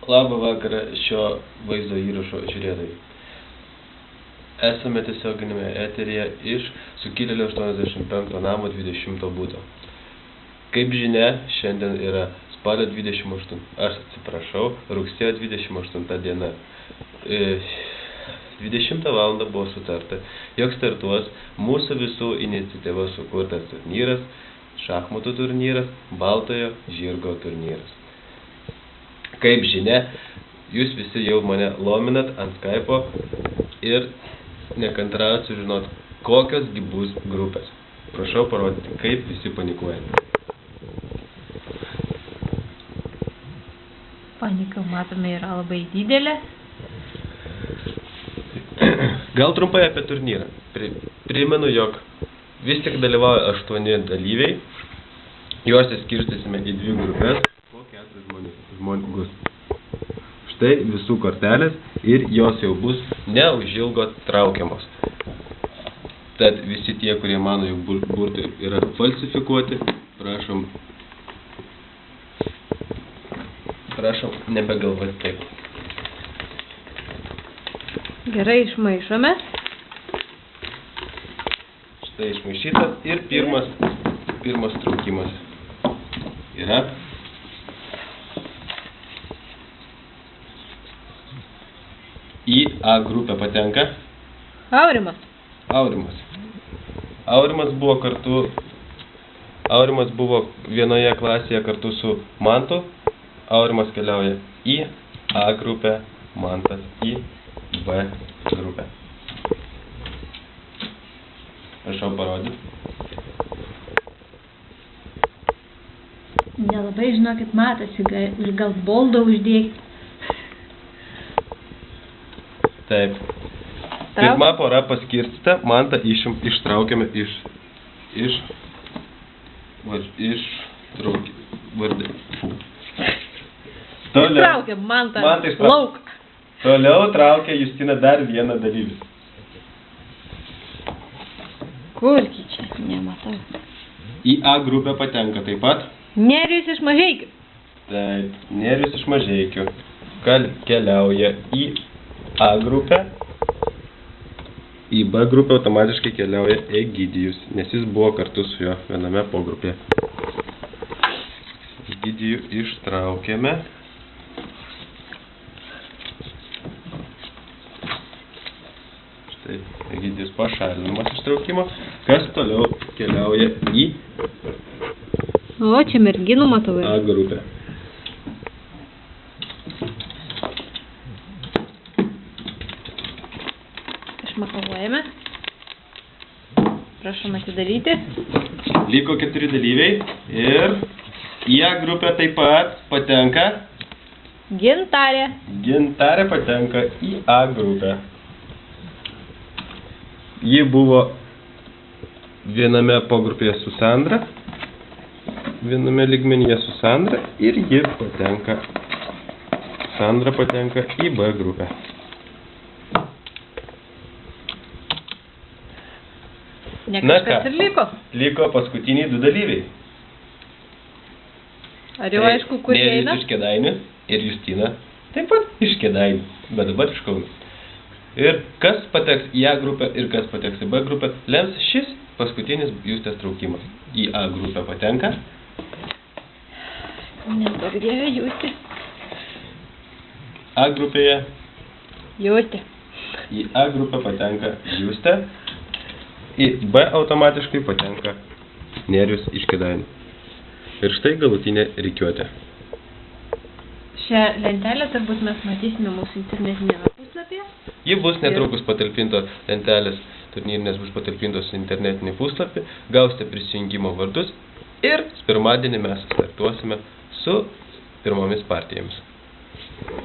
Labą vakarą šio vaizdo įrašo žiūrėtojai. Esame tiesioginėme eteryje iš Sukilėlio 85 namo 20 buto. Kaip žinia, šiandien yra spalio 28, rugsėjo 28 diena. 20 valandą buvo sutarta, jog startuos mūsų visų iniciatyva sukurtas turnyras, šachmatų turnyras, Baltojo žirgo turnyras. Kaip žinia, jūs visi jau mane lominat ant Skype'o ir nekantraujat sužinot, kokios gi bus grupės. Prašau parodyti, kaip visi panikuoja. Panika, matome, yra labai didelė. Gal trumpai apie turnyrą. Primenu, jog vis tik dalyvauja 8 dalyviai. Juos skirstysime į 2 grupės po 4 žmogus. Štai visų kortelės ir jos jau bus neužilgo traukiamos. Tad visi tie, kurie mano, jog burtai yra falsifikuoti, prašom nebegalvoti taip. Gerai, išmaišome. Štai išmaišytas ir pirmas traukimas yra į A grupę patenka Aurimas. Aurimas buvo vienoje klasėje kartu su Mantu. Aurimas keliauja į A grupę, Mantas į B grupę. Prašau parodyti. Nelabai žinokit matosi, gal boldą uždėkit. Taip. Pirma pora paskirstyta, Mantą ištraukiame Ištraukiam Mantą lauk. Toliau traukia Justina dar vieną dalyvį. Kurgi čia? Nematau. Į A grupę patenka taip pat. Nerijus iš Mažeikių. Taip, Nerijus iš Mažeikių. Keliauja į A grupę. Į B grupę automatiškai keliauja Egidijus, nes jis buvo kartu su juo viename pogrupėje. Egidijų ištraukėme. Štai Egidijus pašalinamas ištraukimo. Kas toliau keliauja į O, čia merginų matau. A grupę. Išmakaluojame. Prašom atidaryti. Liko 4 dalyviai ir į A grupę taip pat patenka Gintarė. Gintarė patenka į A grupę. Ji buvo viename pogrupėje su Sandra, viename lygmenyje su Sandra ir Sandra patenka į B grupę. Ne kažkas ir liko. Liko paskutiniai 2 dalyviai. Ar jau aišku, kur eina? Nerijus iš Kėdainių ir Justina taip pat iš Kėdainių, bet dabar iš Kauno. Ir kas pateks į A grupę ir kas pateks į B grupę, lems šis paskutinis Justės traukimas. Į A grupę patenka Nedaug dievė Justė. A grupėje Justė. į A grupę patenka Justė. Į B automatiškai patenka Nerijus iš Kėdainių. Ir štai galutinė rikiuotė. Šią lentelę turbūt mes matysime mūsų internetinėme puslapyje. Ji bus netrukus patalpinta lentelės turnyrinės bus patalpintos internetinį puslapį, gausite prisijungimo vardus ir pirmadienį mes startuosime su pirmomis partijomis.